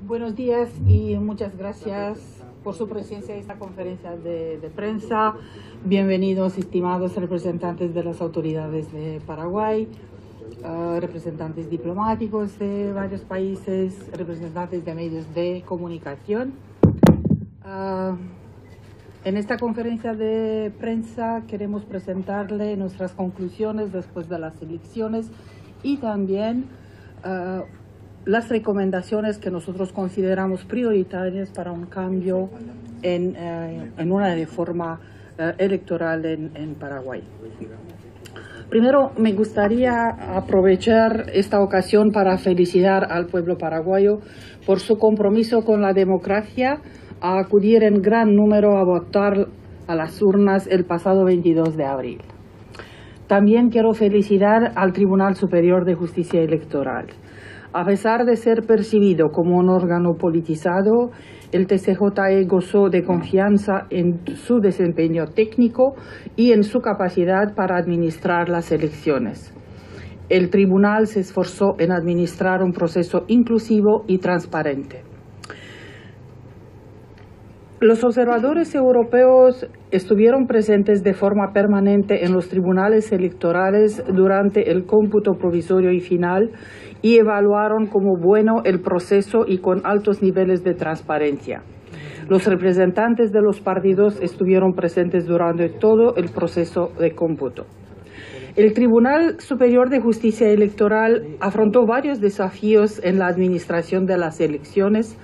Buenos días y muchas gracias por su presencia en esta conferencia de prensa. Bienvenidos, estimados representantes de las autoridades de Paraguay, representantes diplomáticos de varios países, representantes de medios de comunicación. En esta conferencia de prensa queremos presentarle nuestras conclusiones después de las elecciones y también las recomendaciones que nosotros consideramos prioritarias para un cambio en una reforma electoral en Paraguay. Primero, me gustaría aprovechar esta ocasión para felicitar al pueblo paraguayo por su compromiso con la democracia, a acudir en gran número a votar a las urnas el pasado 22 de abril. También quiero felicitar al Tribunal Superior de Justicia Electoral. A pesar de ser percibido como un órgano politizado, el TCJE gozó de confianza en su desempeño técnico y en su capacidad para administrar las elecciones. El tribunal se esforzó en administrar un proceso inclusivo y transparente. Los observadores europeos estuvieron presentes de forma permanente en los tribunales electorales durante el cómputo provisorio y final y evaluaron como bueno el proceso y con altos niveles de transparencia. Los representantes de los partidos estuvieron presentes durante todo el proceso de cómputo. El Tribunal Superior de Justicia Electoral afrontó varios desafíos en la administración de las elecciones,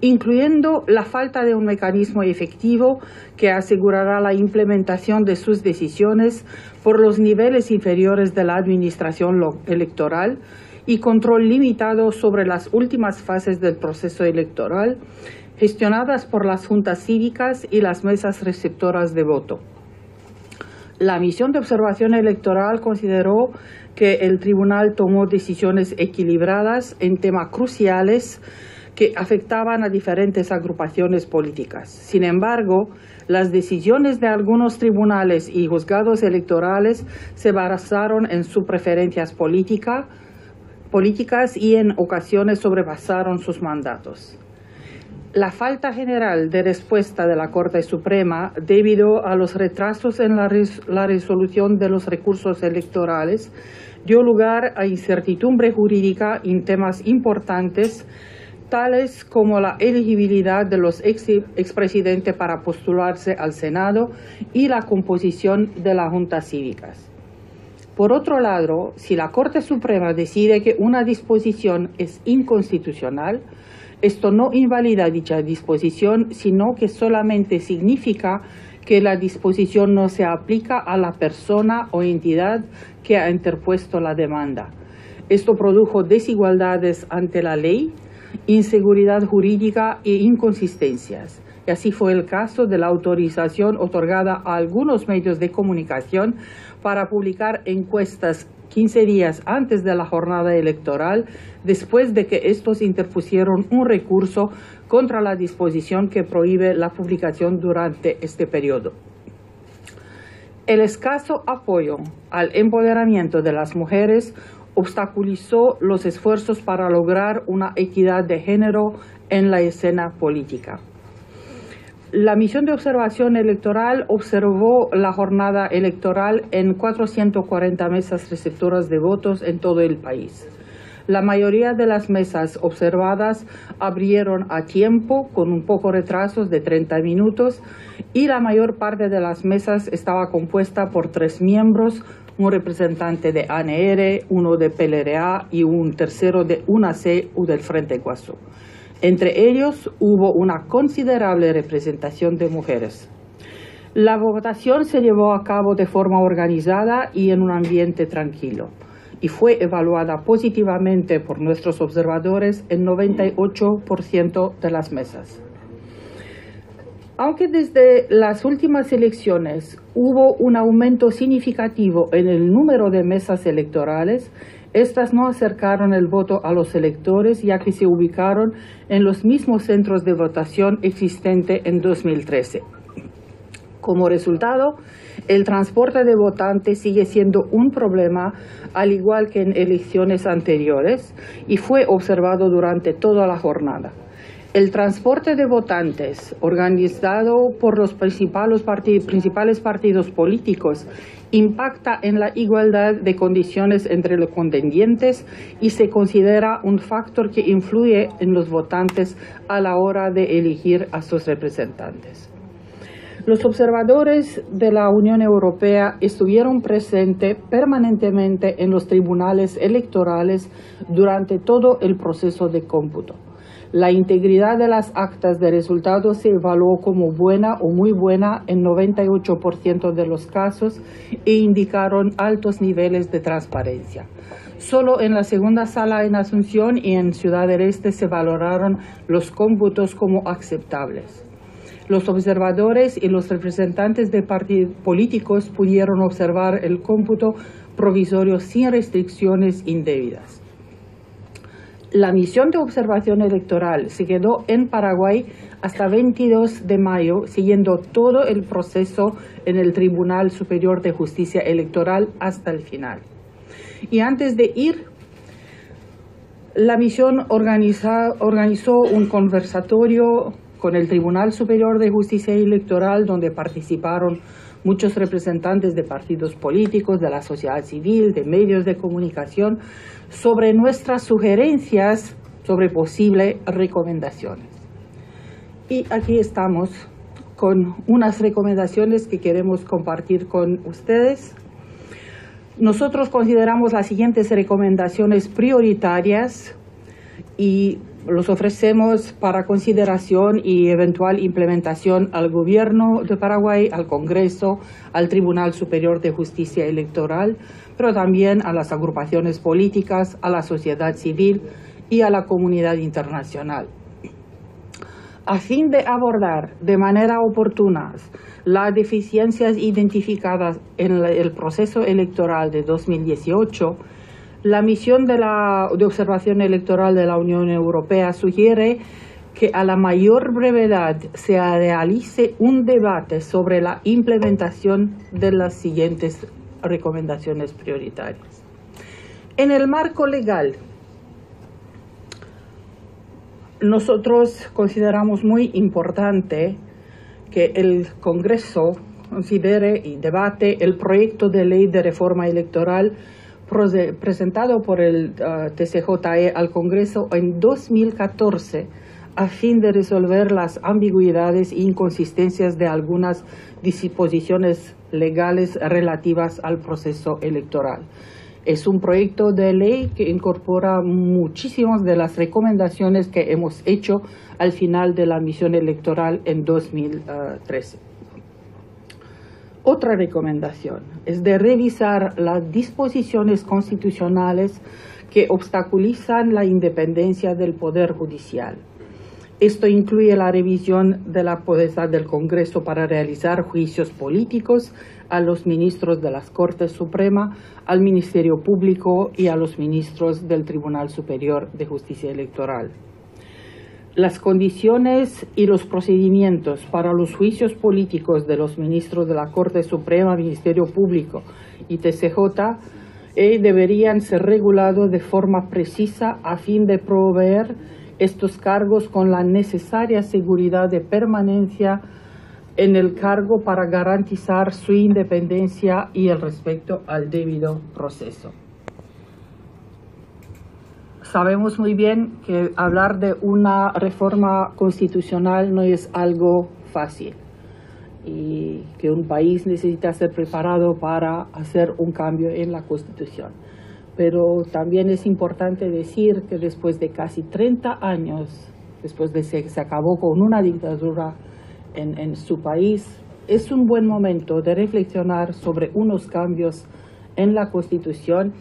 incluyendo la falta de un mecanismo efectivo que asegurará la implementación de sus decisiones por los niveles inferiores de la administración electoral y control limitado sobre las últimas fases del proceso electoral, gestionadas por las juntas cívicas y las mesas receptoras de voto. La misión de observación electoral consideró que el tribunal tomó decisiones equilibradas en temas cruciales que afectaban a diferentes agrupaciones políticas. Sin embargo, las decisiones de algunos tribunales y juzgados electorales se basaron en sus preferencias políticas y en ocasiones sobrepasaron sus mandatos. La falta general de respuesta de la Corte Suprema debido a los retrasos en la resolución de los recursos electorales dio lugar a incertidumbre jurídica en temas importantes tales como la elegibilidad de los expresidentes para postularse al Senado y la composición de las juntas cívicas. Por otro lado, si la Corte Suprema decide que una disposición es inconstitucional, esto no invalida dicha disposición, sino que solamente significa que la disposición no se aplica a la persona o entidad que ha interpuesto la demanda. Esto produjo desigualdades ante la ley, inseguridad jurídica e inconsistencias. Y así fue el caso de la autorización otorgada a algunos medios de comunicación para publicar encuestas 15 días antes de la jornada electoral, después de que estos interpusieron un recurso contra la disposición que prohíbe la publicación durante este periodo. El escaso apoyo al empoderamiento de las mujeres obstaculizó los esfuerzos para lograr una equidad de género en la escena política. La misión de observación electoral observó la jornada electoral en 440 mesas receptoras de votos en todo el país. La mayoría de las mesas observadas abrieron a tiempo, con un poco retrasos de 30 minutos, y la mayor parte de las mesas estaba compuesta por 3 miembros, un representante de ANR, uno de PLRA y un tercero de UNAC o del Frente Guasú. Entre ellos hubo una considerable representación de mujeres. La votación se llevó a cabo de forma organizada y en un ambiente tranquilo, y fue evaluada positivamente por nuestros observadores en 98% de las mesas. Aunque desde las últimas elecciones hubo un aumento significativo en el número de mesas electorales, estas no acercaron el voto a los electores, ya que se ubicaron en los mismos centros de votación existentes en 2013. Como resultado, el transporte de votantes sigue siendo un problema, al igual que en elecciones anteriores, y fue observado durante toda la jornada. El transporte de votantes, organizado por los principales partidos políticos, impacta en la igualdad de condiciones entre los contendientes y se considera un factor que influye en los votantes a la hora de elegir a sus representantes. Los observadores de la Unión Europea estuvieron presentes permanentemente en los tribunales electorales durante todo el proceso de cómputo. La integridad de las actas de resultados se evaluó como buena o muy buena en 98% de los casos e indicaron altos niveles de transparencia. Solo en la segunda sala en Asunción y en Ciudad del Este se valoraron los cómputos como aceptables. Los observadores y los representantes de partidos políticos pudieron observar el cómputo provisorio sin restricciones indebidas. La misión de observación electoral se quedó en Paraguay hasta 22 de mayo, siguiendo todo el proceso en el Tribunal Superior de Justicia Electoral hasta el final. Y antes de ir, la misión organizó un conversatorio con el Tribunal Superior de Justicia Electoral, donde participaron muchos representantes de partidos políticos, de la sociedad civil, de medios de comunicación, sobre nuestras sugerencias sobre posibles recomendaciones. Y aquí estamos con unas recomendaciones que queremos compartir con ustedes. Nosotros consideramos las siguientes recomendaciones prioritarias y los ofrecemos para consideración y eventual implementación al Gobierno de Paraguay, al Congreso, al Tribunal Superior de Justicia Electoral, pero también a las agrupaciones políticas, a la sociedad civil y a la comunidad internacional. A fin de abordar de manera oportuna las deficiencias identificadas en el proceso electoral de 2018, la misión de observación electoral de la Unión Europea sugiere que a la mayor brevedad se realice un debate sobre la implementación de las siguientes recomendaciones prioritarias. En el marco legal, nosotros consideramos muy importante que el Congreso considere y debate el proyecto de ley de reforma electoral presentado por el TCJE al Congreso en 2014 a fin de resolver las ambigüedades e inconsistencias de algunas disposiciones legales relativas al proceso electoral. Es un proyecto de ley que incorpora muchísimas de las recomendaciones que hemos hecho al final de la misión electoral en 2013. Otra recomendación es de revisar las disposiciones constitucionales que obstaculizan la independencia del Poder Judicial. Esto incluye la revisión de la potestad del Congreso para realizar juicios políticos a los ministros de la Corte Suprema, al Ministerio Público y a los ministros del Tribunal Superior de Justicia Electoral. Las condiciones y los procedimientos para los juicios políticos de los ministros de la Corte Suprema, Ministerio Público y TCJ deberían ser regulados de forma precisa a fin de proveer estos cargos con la necesaria seguridad de permanencia en el cargo para garantizar su independencia y el respeto al debido proceso. Sabemos muy bien que hablar de una reforma constitucional no es algo fácil y que un país necesita ser preparado para hacer un cambio en la Constitución. Pero también es importante decir que después de casi 30 años, después de que se acabó con una dictadura en su país, es un buen momento de reflexionar sobre unos cambios en la Constitución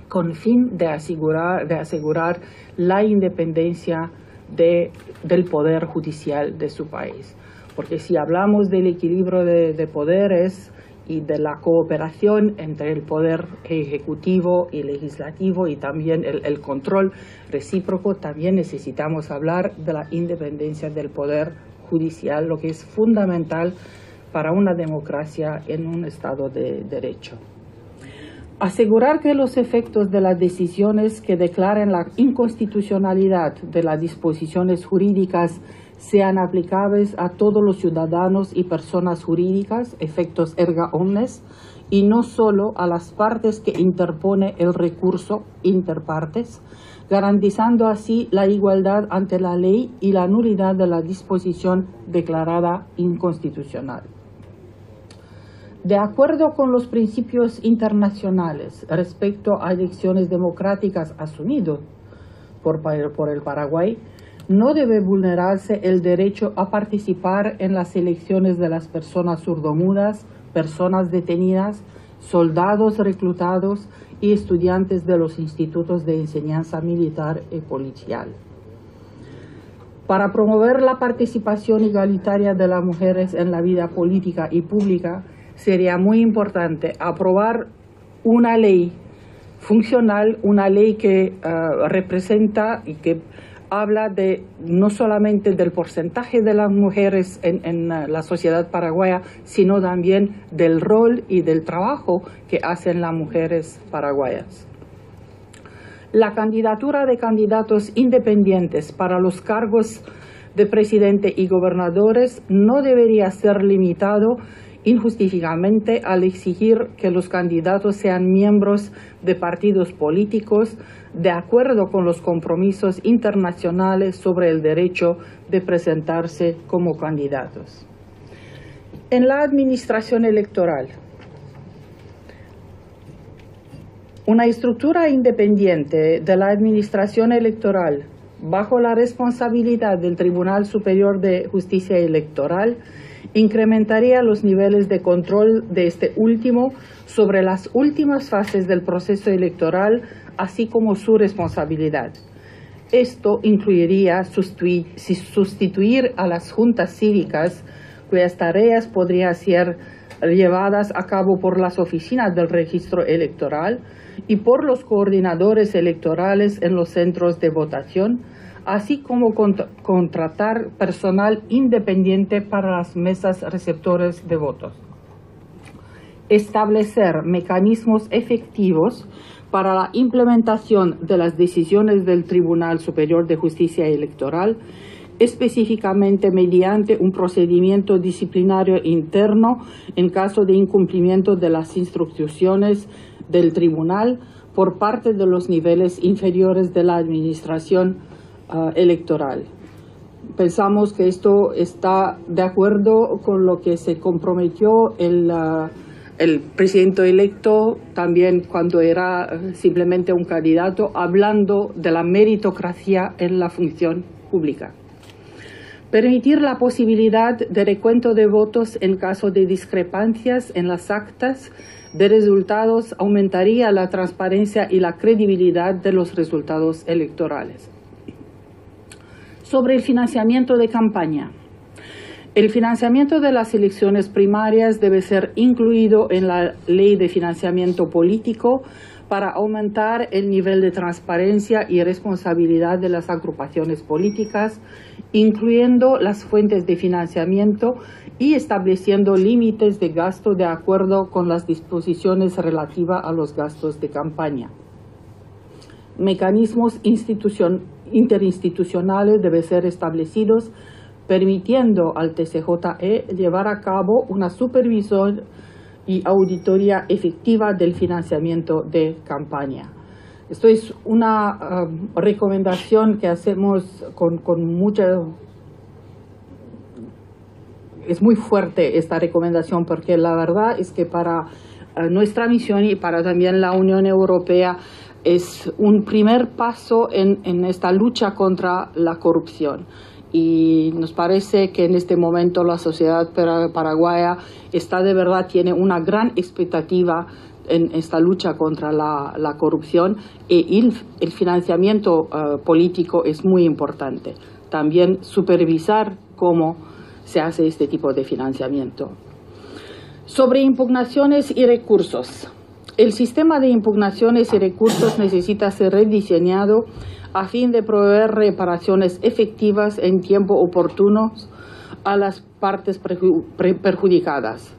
con fin de asegurar la independencia del Poder Judicial de su país. Porque si hablamos del equilibrio de poderes y de la cooperación entre el Poder Ejecutivo y Legislativo y también el control recíproco, también necesitamos hablar de la independencia del Poder Judicial, lo que es fundamental para una democracia en un Estado de Derecho. Asegurar que los efectos de las decisiones que declaren la inconstitucionalidad de las disposiciones jurídicas sean aplicables a todos los ciudadanos y personas jurídicas, efectos erga omnes, y no solo a las partes que interpone el recurso interpartes, garantizando así la igualdad ante la ley y la nulidad de la disposición declarada inconstitucional. De acuerdo con los principios internacionales respecto a elecciones democráticas asumidos por el Paraguay, no debe vulnerarse el derecho a participar en las elecciones de las personas sordomudas, personas detenidas, soldados reclutados y estudiantes de los institutos de enseñanza militar y policial. Para promover la participación igualitaria de las mujeres en la vida política y pública, sería muy importante aprobar una ley funcional, una ley que representa y que habla de no solamente del porcentaje de las mujeres en la sociedad paraguaya, sino también del rol y del trabajo que hacen las mujeres paraguayas. La candidatura de candidatos independientes para los cargos de presidente y gobernadores no debería ser limitado injustificadamente al exigir que los candidatos sean miembros de partidos políticos de acuerdo con los compromisos internacionales sobre el derecho de presentarse como candidatos. En la administración electoral, una estructura independiente de la administración electoral bajo la responsabilidad del Tribunal Superior de Justicia Electoral incrementaría los niveles de control de este último sobre las últimas fases del proceso electoral, así como su responsabilidad. Esto incluiría sustituir a las juntas cívicas, cuyas tareas podrían ser llevadas a cabo por las oficinas del registro electoral y por los coordinadores electorales en los centros de votación, así como contratar personal independiente para las mesas receptores de votos. Establecer mecanismos efectivos para la implementación de las decisiones del Tribunal Superior de Justicia Electoral, específicamente mediante un procedimiento disciplinario interno en caso de incumplimiento de las instrucciones del Tribunal por parte de los niveles inferiores de la administración electoral. Pensamos que esto está de acuerdo con lo que se comprometió el presidente electo también cuando era simplemente un candidato, hablando de la meritocracia en la función pública. Permitir la posibilidad de recuento de votos en caso de discrepancias en las actas de resultados aumentaría la transparencia y la credibilidad de los resultados electorales. Sobre el financiamiento de campaña. El financiamiento de las elecciones primarias debe ser incluido en la Ley de Financiamiento Político para aumentar el nivel de transparencia y responsabilidad de las agrupaciones políticas, incluyendo las fuentes de financiamiento y estableciendo límites de gasto de acuerdo con las disposiciones relativas a los gastos de campaña. Mecanismos interinstitucionales deben ser establecidos, permitiendo al TCJE llevar a cabo una supervisión y auditoría efectiva del financiamiento de campaña. Esto es una recomendación que hacemos con mucha... Es muy fuerte esta recomendación porque la verdad es que para nuestra misión y para también la Unión Europea es un primer paso en esta lucha contra la corrupción. Y nos parece que en este momento la sociedad paraguaya tiene una gran expectativa en esta lucha contra la corrupción y el financiamiento político es muy importante. También supervisar cómo se hace este tipo de financiamiento. Sobre impugnaciones y recursos. El sistema de impugnaciones y recursos necesita ser rediseñado a fin de proveer reparaciones efectivas en tiempo oportuno a las partes perjudicadas.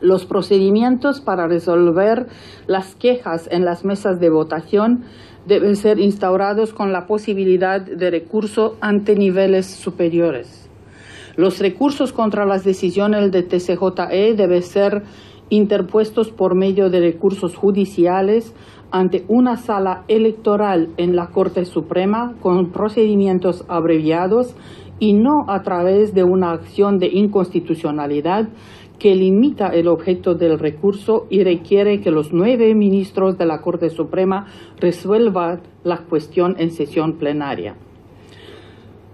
Los procedimientos para resolver las quejas en las mesas de votación deben ser instaurados con la posibilidad de recurso ante niveles superiores. Los recursos contra las decisiones del TCJE deben ser interpuestos por medio de recursos judiciales ante una sala electoral en la Corte Suprema con procedimientos abreviados y no a través de una acción de inconstitucionalidad que limita el objeto del recurso y requiere que los 9 ministros de la Corte Suprema resuelvan la cuestión en sesión plenaria.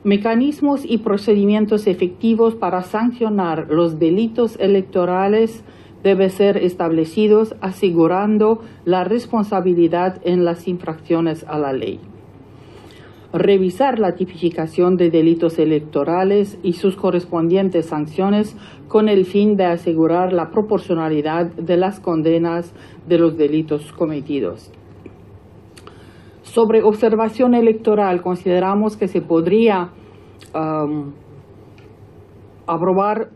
Mecanismos y procedimientos efectivos para sancionar los delitos electorales deben ser establecidos asegurando la responsabilidad en las infracciones a la ley. Revisar la tipificación de delitos electorales y sus correspondientes sanciones con el fin de asegurar la proporcionalidad de las condenas de los delitos cometidos. Sobre observación electoral, consideramos que se podría aprobar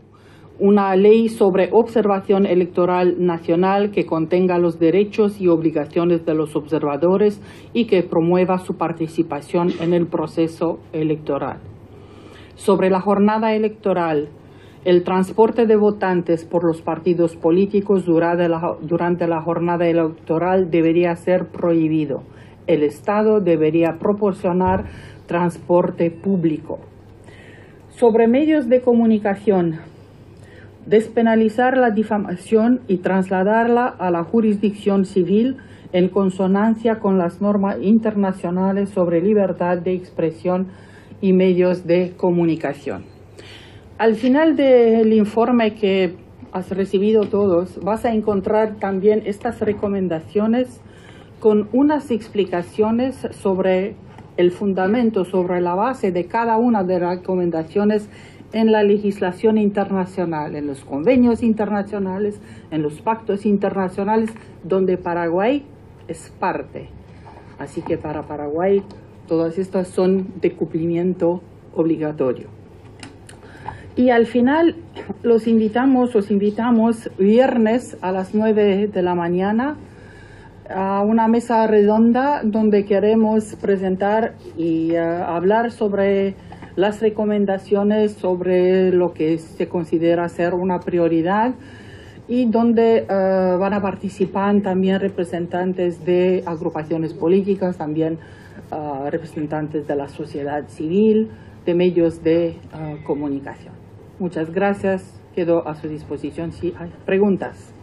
una ley sobre observación electoral nacional que contenga los derechos y obligaciones de los observadores y que promueva su participación en el proceso electoral. Sobre la jornada electoral, el transporte de votantes por los partidos políticos durante la jornada electoral debería ser prohibido. El Estado debería proporcionar transporte público. Sobre medios de comunicación, despenalizar la difamación y trasladarla a la jurisdicción civil en consonancia con las normas internacionales sobre libertad de expresión y medios de comunicación. Al final del informe que has recibido todos, vas a encontrar también estas recomendaciones con unas explicaciones sobre el fundamento, sobre la base de cada una de las recomendaciones en la legislación internacional, en los convenios internacionales, en los pactos internacionales, donde Paraguay es parte. Así que para Paraguay todas estas son de cumplimiento obligatorio. Y al final os invitamos viernes a las 9 de la mañana a una mesa redonda donde queremos presentar y hablar sobre las recomendaciones sobre lo que se considera ser una prioridad y donde van a participar también representantes de agrupaciones políticas, también representantes de la sociedad civil, de medios de comunicación. Muchas gracias. Quedo a su disposición si hay preguntas.